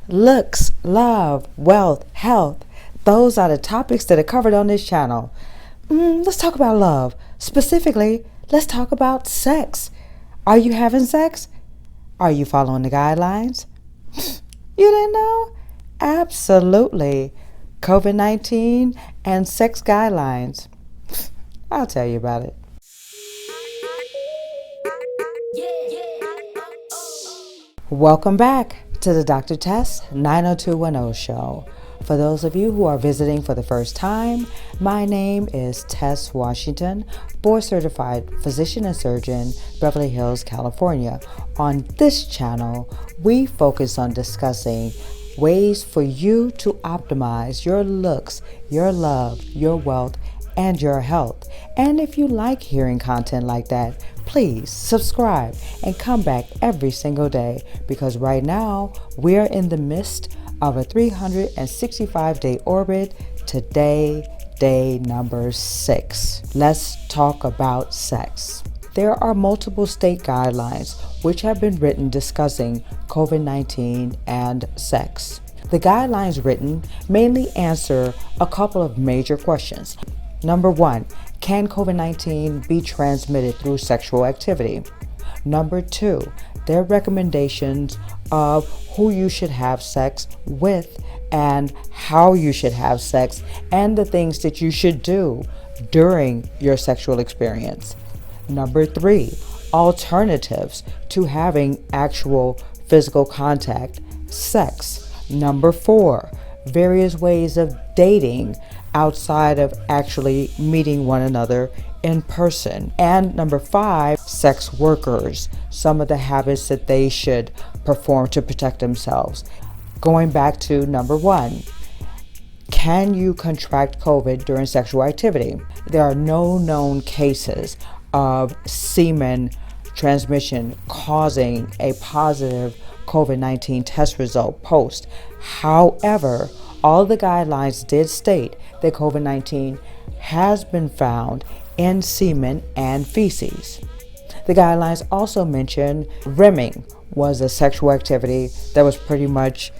looks, love, wealth, health. Those are the topics that are covered on this channel. Let's talk about love. Specifically, let's talk about sex. Are you having sex? Are you following the guidelines? You didn't know? Absolutely. COVID-19 and sex guidelines. I'll tell you about it. Welcome back to the Dr. Tess 90210 show. For those of you who are visiting for the first time, my name is Tess Washington, board certified physician and surgeon, Beverly Hills, California. On this channel, we focus on discussing ways for you to optimize your looks, your love, your wealth, and your health. And if you like hearing content like that, please subscribe and come back every single day, because right now we're in the midst of a 365-day orbit. Today, day number 6. Let's talk about sex. There are multiple state guidelines which have been written discussing COVID-19 and sex. The guidelines written mainly answer a couple of major questions. Number 1, can COVID-19 be transmitted through sexual activity? Number 2, their recommendations of who you should have sex with and how you should have sex and the things that you should do during your sexual experience. Number 3, alternatives to having actual physical contact, sex. Number 4, various ways of dating outside of actually meeting one another in person. And number 5, sex workers, some of the habits that they should perform to protect themselves. Going back to number 1, can you contract COVID during sexual activity? There are no known cases of semen transmission causing a positive COVID-19 test result post. However, all the guidelines did state that COVID-19 has been found in semen and feces. The guidelines also mentioned rimming was a sexual activity that was pretty much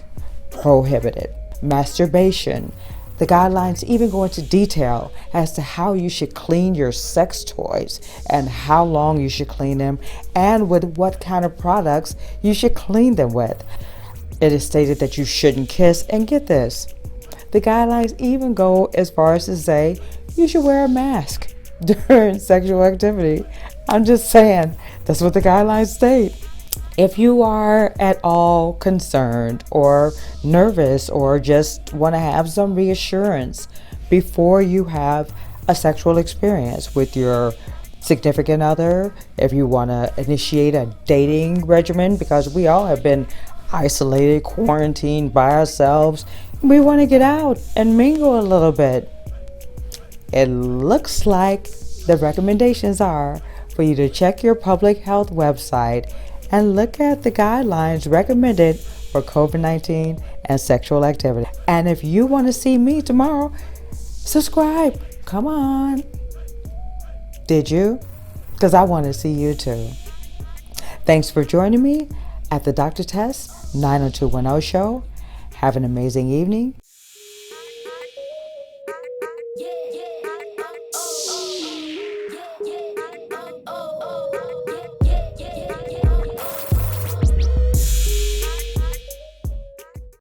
prohibited. Masturbation. The guidelines even go into detail as to how you should clean your sex toys and how long you should clean them and with what kind of products you should clean them with. It is stated that you shouldn't kiss, and get this, the guidelines even go as far as to say you should wear a mask during sexual activity. I'm just saying, that's what the guidelines state. If you are at all concerned or nervous or just want to have some reassurance before you have a sexual experience with your significant other, if you want to initiate a dating regimen, because we all have been isolated, quarantined by ourselves, we want to get out and mingle a little bit. It looks like the recommendations are for you to check your public health website and look at the guidelines recommended for COVID-19 and sexual activity. And if you want to see me tomorrow, subscribe. Come on. Did you? Because I want to see you too. Thanks for joining me at the Dr. Tess 90210 show. Have an amazing evening.